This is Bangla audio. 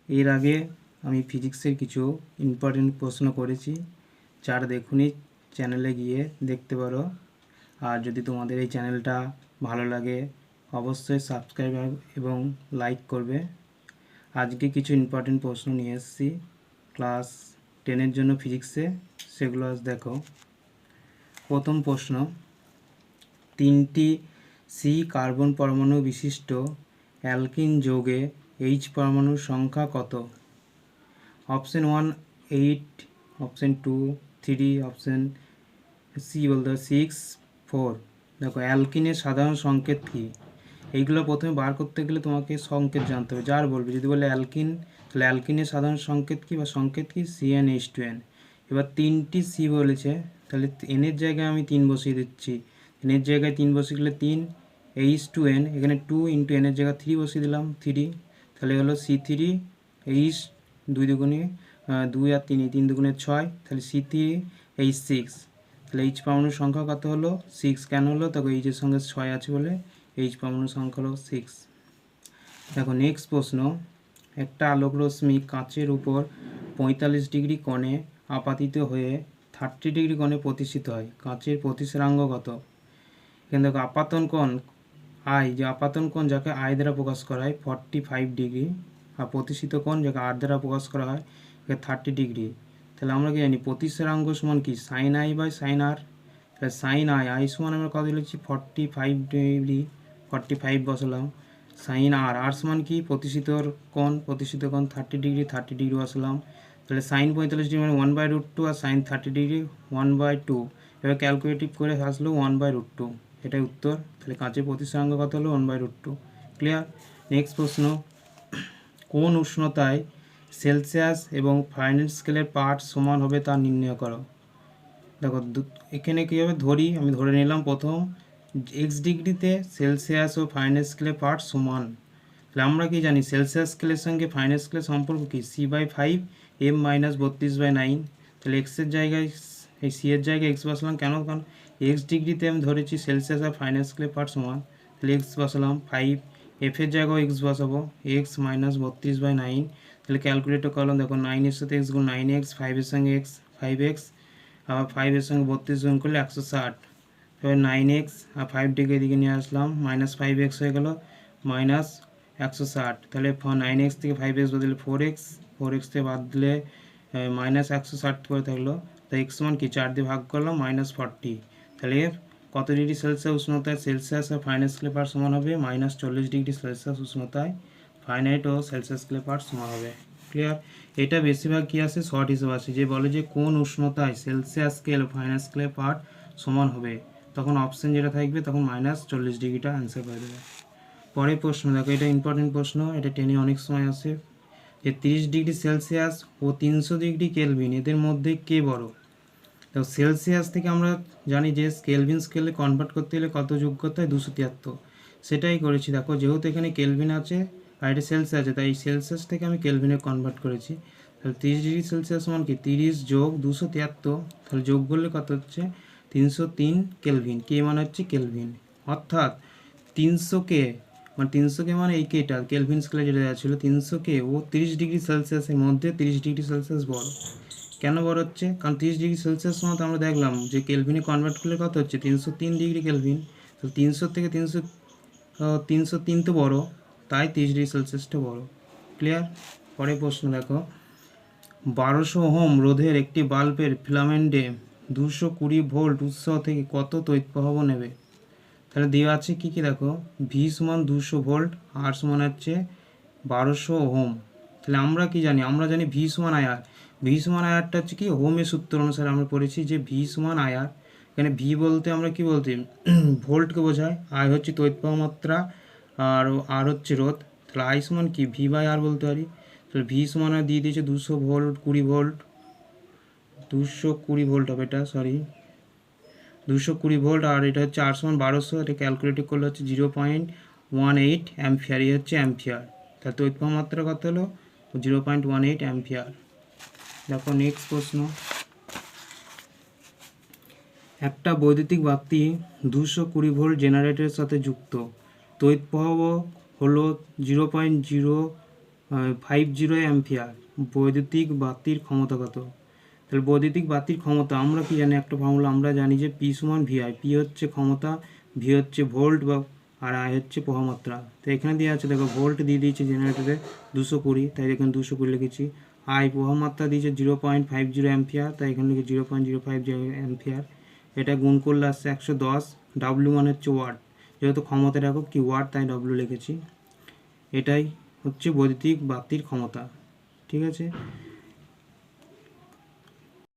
এর আগে আমি ফিজিক্সের কিছু ইম্পর্টেন্ট প্রশ্ন করেছি, যারা দেখুনি চ্যানেলে গিয়ে দেখতে পারো। আর যদি তোমাদের এই চ্যানেলটা ভালো লাগে অবশ্যই সাবস্ক্রাইব এবং লাইক করবে। আজকে কিছু ইম্পর্টেন্ট প্রশ্ন নিয়ে এসেছি ক্লাস 10-এর জন্য ফিজিক্সে, সেগুলো আজ দেখো। প্রথম প্রশ্ন, 3টি সি কার্বন পরমাণু বিশিষ্ট অ্যালকিন যৌগে এইচ পরমাণুর সংখ্যা কত? অপশন 1 8, অপশন 2 3, অপশন সি বলতে 6 4। দেখো অ্যালকিনের সাধারণ সংকেত কী, এইগুলো প্রথমে বার করতে গেলে তোমাকে সংকেত জানতে হবে। যার বলবে যদি বলে অ্যালকিন, তাহলে অ্যালকিনের সাধারণ সংকেত কী বা সংকেত কী? CnH2n। এবার 3টি সি বলেছে, তাহলে এনের জায়গায় আমি 3 বসিয়ে দিচ্ছি। এনের জায়গায় 3 বসিয়ে দিলে 3, H2n, এখানে 2 ইন্টু এনের জায়গায় 3 বসিয়ে দিলাম 3, তাহলে হলো C3H, 2 দুগুণে 2 আর 3, 3 দুগুণে 6, তাহলে C3H6। তাহলে এইচ পরমাণুর সংখ্যা কত হলো? 6। কেন হলো? তখন এইচের সঙ্গে 6 আছে বলে এইচ পরমাণুর সংখ্যা হলো 6। দেখো নেক্সট প্রশ্ন, একটা আলোক রশ্মি কাঁচের উপর 45 ডিগ্রি কোণে আপাতিত হয়ে 30 ডিগ্রি কোণে প্রতিষ্ঠিত হয়, কাঁচের প্রতিসরাঙ্ক কত? এখানে দেখো আপাতন কোণ আই, যে আপাতন কোণ যাকে আই দ্বারা প্রকাশ করা হয় 45 ডিগ্রি, আর প্রতিষ্ঠিত কোণ যাকে আর দ্বারা প্রকাশ করা হয় 30 ডিগ্রি। তাহলে আমরা কি জানি প্রতিসরাঙ্ক সমান কি? সাইন আই বাই সাইন আর। তাহলে সাইন আই, আই সমান আমরা কত লিখছি? 45 ডিগ্রি, 45 বসালাম। সাইন আর, আর সমান কি? প্রতিষ্ঠিত কোণ 30 ডিগ্রি, 30 ডিগ্রি বসালাম। তাহলে সাইন 45 ডিগ্রি মানে 1/√2, আর সাইন 30 ডিগ্রি 1/2। এবার ক্যালকুলেটিভ করে আসলো 1/√2, এটাই উত্তর। তাহলে কাঁচের প্রতিসরাঙ্ক কত হলো? 1/√2। ক্লিয়ার? নেক্সট প্রশ্ন, কোন উষ্ণতায় সেলসিয়াস এবং ফারেনহাইট স্কেলের পাঠ সমান হবে তা নির্ণয় করো। দেখো এখানে কী হবে, আমি ধরে নিলাম প্রথম এক্স ডিগ্রিতে সেলসিয়াস ও ফারেনহাইট স্কেলের পাঠ সমান। তাহলে আমরা কি জানি সেলসিয়াস স্কেলের সঙ্গে ফারেনহাইট স্কেলের সম্পর্ক কি? C/5 m-32/9। তাহলে এক্সের জায়গায় এই সি এর জায়গায় এক্স বসালাম। কেন? কারণ এক্স ডিগ্রিতে আমি ধরেছি সেলসিয়াস আর ফারেনহাইট স্কেলের পাঠ সমান, তাহলে এক্স বসালাম 5। এফের জায়গায় এক্স বসাবো, x-32/9। তাহলে ক্যালকুলেটর করলাম, দেখো 9 এর সাথে এক্স গুণ 9x, 5-এর সঙ্গে এক্স 5x, আবার 5-এর সঙ্গে 32 গুণ করলে 160। তারপরে 9x আর 5 ডিগ্রি এদিকে নিয়ে আসলাম, -5x হয়ে গেল -160। তাহলে 9x থেকে 5x বদলে 4x, 4x থেকে বাদ দিলে -160 করে থাকলো। তাই x সমান কি? 4 দিয়ে ভাগ করলাম -40। তাহলে কত ডিগ্রি সেলসিয়াস উষ্ণতায় সেলসিয়াস আর ফারেনহাইট স্কেলের পাঠ সমান হবে? -40 ডিগ্রি সেলসিয়াস উষ্ণতায় ফারেনহাইট ও সেলসিয়াস স্কেলের পাঠ সমান হবে। ক্লিয়ার? এটা বেশিরভাগ কী আসে? শর্ট হিসেবে আসে, যে বলে যে কোন উষ্ণতায় সেলসিয়াস স্কেল ও ফারেনহাইট স্কেলের পাঠ সমান হবে, তখন অপশান যেটা থাকবে তখন -40 ডিগ্রিটা অ্যান্সার করে দেবে। পরের প্রশ্ন দেখো, এটা ইম্পর্টেন্ট প্রশ্ন, এটা টেনে অনেক সময় আসে, যে 30 ডিগ্রি সেলসিয়াস ও 300 ডিগ্রি কেলভিন এদের মধ্যে কে বড়? তো সেলসিয়াস থেকে আমরা জানি যে কেলভিন স্কেলে কনভার্ট করতে গেলে কত যোগ করতে হয়? 273। সেটাই করেছি। দেখো যেহেতু এখানে কেলভিন আছে আর এটা সেলসিয়াস আছে, তাই সেলসিয়াস থেকে আমি কেলভিনে কনভার্ট করেছি। তাহলে 30 ডিগ্রি সেলসিয়াস সমান কি? 30 যোগ 273, তাহলে যোগ করলে কত হচ্ছে? 303 কেলভিন। কে মানে হচ্ছে কেলভিন, অর্থাৎ 300 কে মানে 300 কে মানে এই কেটা কেলভিন স্কেলে যেটা দেওয়া ছিল 300 কে ও 30 ডিগ্রি সেলসিয়াসের মধ্যে 30 ডিগ্রি সেলসিয়াস বড়। কেন বড় হচ্ছে? কারণ 30 ডিগ্রি সেলসিয়াস মতো আমরা দেখলাম যে কেলভিনে কনভার্ট করলে কত হচ্ছে? 303 ডিগ্রি কেলভিন। তো 300 থেকে 303 তো বড়, তাই 30 ডিগ্রি সেলসিয়াসটা বড়। ক্লিয়ার? পরের প্রশ্ন দেখো, 1200 ওহম রোধের একটি বাল্বের ফিলামেন্টে 220 ভোল্ট উৎস থেকে কত তড়িৎ প্রবাহ নেবে? তাহলে দেওয়া আছে কি কি দেখো, ভি সমান 200 ভোল্ট, আর সমান হচ্ছে 1200 ওহম। তাহলে আমরা কি জানি? আমরা জানি ভি সমান আয়ার। ভি সমান আয়ারটা হচ্ছে কি? ওহমের সূত্র অনুসারে আমরা পড়েছি যে ভি সমান আয়ার। এখানে ভি বলতে আমরা কি বলতে ভোল্টকে বোঝায়, আই হচ্ছে তড়িৎ প্রবাহ মাত্রা, আর হচ্ছে রোধ। তাহলে আই সমান কি? ভি বাই আর বলতে পারি। তাহলে ভি সমান দিয়ে দিয়েছে 200 ভোল্ট 20 ভোল্ট, 220 ভোল্ট হবে এটা, সরি 220 ভোল্ট, আর এটা হচ্ছে আর সমান 1200। এটা ক্যালকুলেট করলে হচ্ছে 0.18 অ্যাম্পিয়ার, এই হচ্ছে অ্যাম্পিয়ার। তাহলে তড়িৎ প্রবাহ মাত্রা কত হলো? 0.18 অ্যাম্পিয়ার। দেখো নেক্সট প্রশ্ন, একটা বৈদ্যুতিক বাতি 220 ভোল্ট জেনারেটরের সাথে যুক্ত, তড়িৎ প্রবাহ হলো 0.0 50 অ্যাম্পিয়ার। বৈদ্যুতিক বাতির ক্ষমতা কত? তাহলে বৈদ্যুতিক বাতির ক্ষমতা আমরা কি জানি, একটা ফর্মুলা আমরা জানি যে পি সমান ভিআই। পি হচ্ছে ক্ষমতা, ভি হচ্ছে ভোল্ট বা আর আই হচ্ছে প্রবাহমাত্রা। তো এখানে দেওয়া আছে দেখো, ভোল্ট দিয়ে দিয়েছে জেনারেটরে 220, তাই এখানে 220 লিখেছি। আই প্রবাহমাত্রা দিয়েছে 0.50 অ্যাম্পিয়ার, তাই এখানে লিখে 0.050 অ্যাম্পিয়ার। এটা গুণ করলে আসছে 110। ডাব্লিউ মানে হচ্ছে ওয়াট, যেহেতু ক্ষমতার একক কি ওয়াট, তাই ডাব্লিউ লিখেছি। এটাই হচ্ছে বৈদ্যুতিক বাতির ক্ষমতা। ঠিক আছে।